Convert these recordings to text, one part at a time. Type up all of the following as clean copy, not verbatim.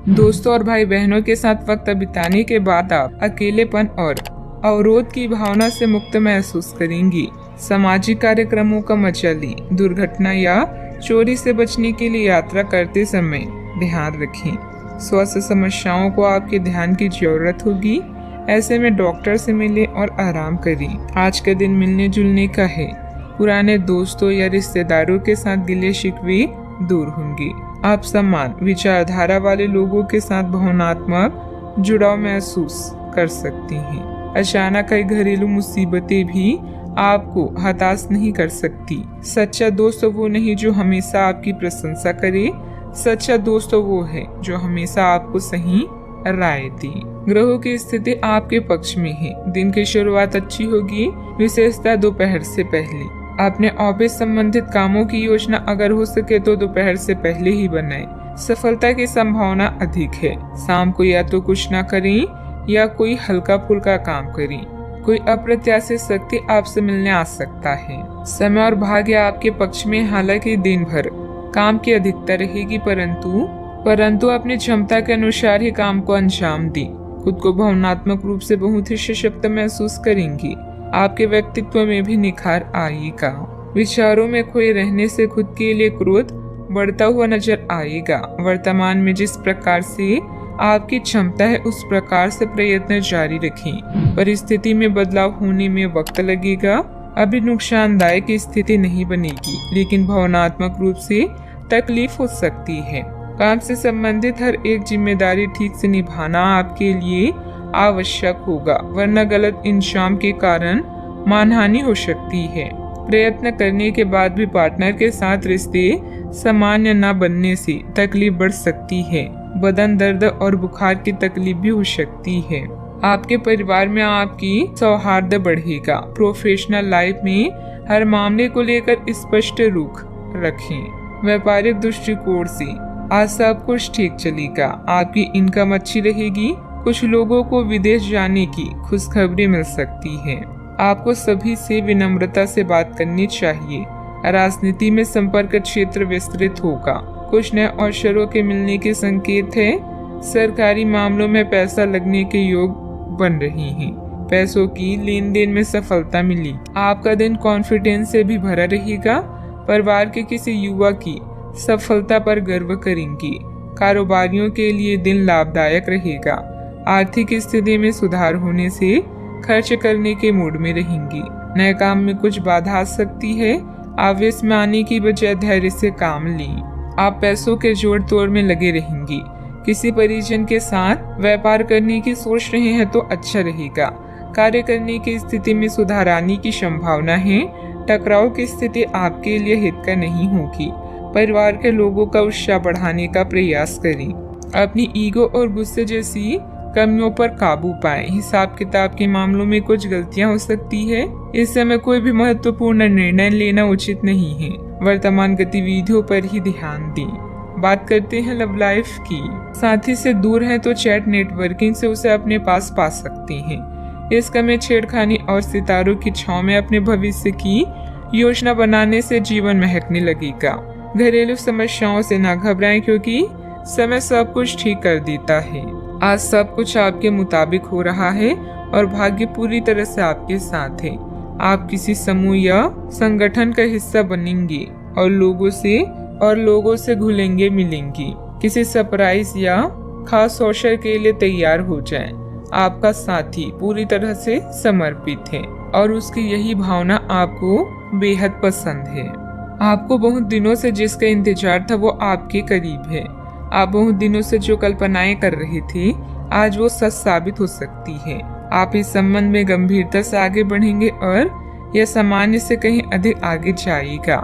दोस्तों और भाई बहनों के साथ वक्त बिताने के बाद आप अकेलेपन और अवरोध की भावना से मुक्त महसूस करेंगी। सामाजिक कार्यक्रमों का मजा लें। दुर्घटना या चोरी से बचने के लिए यात्रा करते समय ध्यान रखें। स्वास्थ्य समस्याओं को आपके ध्यान की जरूरत होगी, ऐसे में डॉक्टर से मिलें और आराम करें। आज का दिन मिलने जुलने का है। पुराने दोस्तों या रिश्तेदारों के साथ गिले शिकवे दूर होंगे। आप समान विचारधारा वाले लोगों के साथ भावनात्मक जुड़ाव महसूस कर सकती हैं। अचानक कई घरेलू मुसीबतें भी आपको हताश नहीं कर सकती। सच्चा दोस्त वो नहीं जो हमेशा आपकी प्रशंसा करे, सच्चा दोस्त वो है जो हमेशा आपको सही राय दे। ग्रहों की स्थिति आपके पक्ष में है। दिन की शुरुआत अच्छी होगी, विशेषतः दोपहर से पहले। अपने ऑफिस संबंधित कामों की योजना अगर हो सके तो दोपहर से पहले ही बनाएं। सफलता की संभावना अधिक है। शाम को या तो कुछ ना करें या कोई हल्का फुल्का काम करें। कोई अप्रत्याशित शक्ति आपसे मिलने आ सकता है। समय और भाग्य आपके पक्ष में, हालांकि दिन भर काम की अधिकता रहेगी, परंतु अपनी क्षमता के अनुसार ही काम को अंजाम दें। खुद को भावनात्मक रूप से बहुत ही सशक्त महसूस करेंगी। आपके व्यक्तित्व में भी निखार आएगा। विचारों में खोए रहने से खुद के लिए क्रोध बढ़ता हुआ नजर आएगा। वर्तमान में जिस प्रकार से आपकी क्षमता है उस प्रकार से प्रयत्न जारी रखें। परिस्थिति में बदलाव होने में वक्त लगेगा। अभी नुकसानदायक स्थिति नहीं बनेगी, लेकिन भावनात्मक रूप से तकलीफ हो सकती है। काम से संबंधित हर एक जिम्मेदारी ठीक से निभाना आपके लिए आवश्यक होगा, वरना गलत इंतजाम के कारण मानहानि हो सकती है। प्रयत्न करने के बाद भी पार्टनर के साथ रिश्ते सामान्य न बनने से तकलीफ बढ़ सकती है। बदन दर्द और बुखार की तकलीफ भी हो सकती है। आपके परिवार में आपकी सौहार्द बढ़ेगा। प्रोफेशनल लाइफ में हर मामले को लेकर स्पष्ट रुख रखें। व्यापारिक दृष्टिकोण से आज सब कुछ ठीक चलेगा। आपकी इनकम अच्छी रहेगी। कुछ लोगों को विदेश जाने की खुशखबरी मिल सकती है। आपको सभी से विनम्रता से बात करनी चाहिए। राजनीति में संपर्क क्षेत्र विस्तृत होगा। कुछ नए अवसरों के मिलने के संकेत है। सरकारी मामलों में पैसा लगने के योग बन रहे हैं। पैसों की लेन देन में सफलता मिली। आपका दिन कॉन्फिडेंस से भी भरा रहेगा। परिवार के किसी युवा की सफलता पर गर्व करेंगी। कारोबारियों के लिए दिन लाभदायक रहेगा। आर्थिक स्थिति में सुधार होने से खर्च करने के मूड में रहेंगी। नए काम में कुछ बाधा आ सकती है। आवेश में आने की बजाय धैर्य से काम लें। आप पैसों के जोड़ तोड़ में लगे रहेंगी। किसी परिजन के साथ व्यापार करने की सोच रहे हैं तो अच्छा रहेगा। कार्य करने की स्थिति में सुधार आने की संभावना है। टकराव की स्थिति आपके लिए हितकर नहीं होगी। परिवार के लोगों का उत्साह बढ़ाने का प्रयास करें। अपनी ईगो और गुस्से जैसी कमियों पर काबू पाएं। हिसाब किताब के मामलों में कुछ गलतियां हो सकती है। इस समय कोई भी महत्वपूर्ण निर्णय लेना उचित नहीं है। वर्तमान गतिविधियों पर ही ध्यान दें। बात करते हैं लव लाइफ की। साथी से दूर है तो चैट नेटवर्किंग से उसे अपने पास पा सकते हैं। इस समय छेड़खानी और सितारों की छांव में अपने भविष्य की योजना बनाने से जीवन महकने लगेगा। घरेलू समस्याओं से ना घबराएं, क्योंकि समय सब कुछ ठीक कर देता है। आज सब कुछ आपके मुताबिक हो रहा है और भाग्य पूरी तरह से आपके साथ है। आप किसी समूह या संगठन का हिस्सा बनेंगे और लोगों से घुलेंगे मिलेंगी। किसी सरप्राइज या खास अवसर के लिए तैयार हो जाएं। आपका साथी पूरी तरह से समर्पित है और उसकी यही भावना आपको बेहद पसंद है। आपको बहुत दिनों से जिसका इंतजार था वो आपके करीब है। आप बहुत दिनों से जो कल्पनाएं कर रहे थे आज वो सच साबित हो सकती है। आप इस संबंध में गंभीरता से आगे बढ़ेंगे और यह सामान्य से कहीं अधिक आगे जाएगा।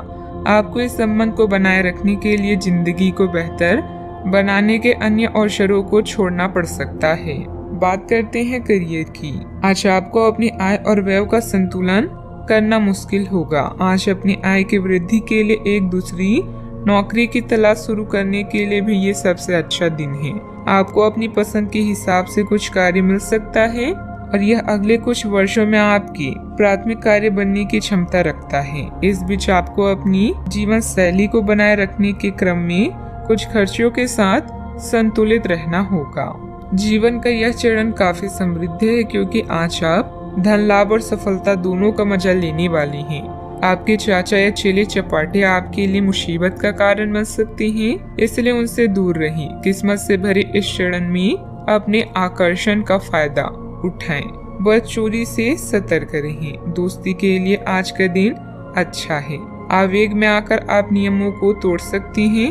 आपको इस संबंध को बनाए रखने के लिए जिंदगी को बेहतर बनाने के अन्य अवसरों को छोड़ना पड़ सकता है। बात करते हैं करियर की। आज आपको अपनी आय और व्यय का संतुलन करना मुश्किल होगा। आज अपनी आय की वृद्धि के लिए एक दूसरी नौकरी की तलाश शुरू करने के लिए भी ये सबसे अच्छा दिन है। आपको अपनी पसंद के हिसाब से कुछ कार्य मिल सकता है और यह अगले कुछ वर्षों में आपकी प्राथमिक कार्य बनने की क्षमता रखता है। इस बीच आपको अपनी जीवन शैली को बनाए रखने के क्रम में कुछ खर्चों के साथ संतुलित रहना होगा। जीवन का यह चरण काफी समृद्ध है क्योंकि आज आप धन लाभ और सफलता दोनों का मजा लेने वाले हैं। आपके चाचा या चेले चपाटे आपके लिए मुसीबत का कारण बन सकते हैं, इसलिए उनसे दूर रहें। किस्मत से भरे इस चरण में अपने आकर्षण का फायदा उठाएं। बस चोरी से सतर्क रहें। दोस्ती के लिए आज का दिन अच्छा है। आवेग में आकर आप नियमों को तोड़ सकती हैं,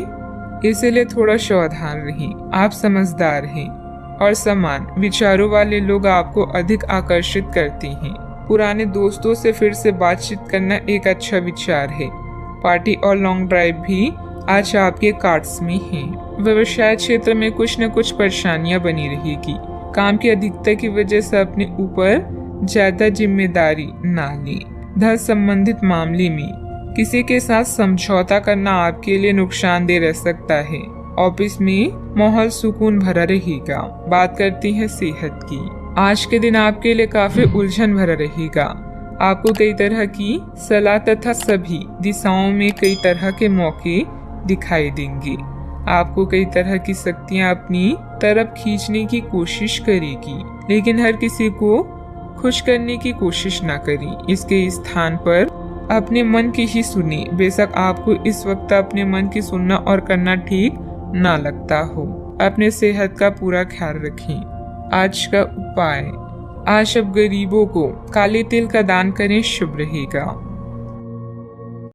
इसलिए थोड़ा सावधान रहें। आप समझदार हैं और समान विचारों वाले लोग आपको अधिक आकर्षित करते हैं। पुराने दोस्तों से फिर से बातचीत करना एक अच्छा विचार है। पार्टी और लॉन्ग ड्राइव भी आज आपके कार्ड्स में है। व्यवसाय क्षेत्र में कुछ न कुछ परेशानियां बनी रहेगी। काम की अधिकता की वजह से अपने ऊपर ज्यादा जिम्मेदारी ना लें। धन संबंधित मामले में किसी के साथ समझौता करना आपके लिए नुकसानदेह रह सकता है। ऑफिस में माहौल सुकून भरा रहेगा। बात करते हैं सेहत की। आज के दिन आपके लिए काफी उलझन भरा रहेगा। आपको कई तरह की सलाह तथा सभी दिशाओं में कई तरह के मौके दिखाई देंगे। आपको कई तरह की शक्तियां अपनी तरफ खींचने की कोशिश करेगी, लेकिन हर किसी को खुश करने की कोशिश ना करें। इसके स्थान पर अपने मन की ही सुनी। बेशक आपको इस वक्त अपने मन की सुनना और करना ठीक ना लगता हो। अपने सेहत का पूरा ख्याल रखें। आज का उपाय, आज अब गरीबों को काले तिल का दान करें, शुभ रहेगा।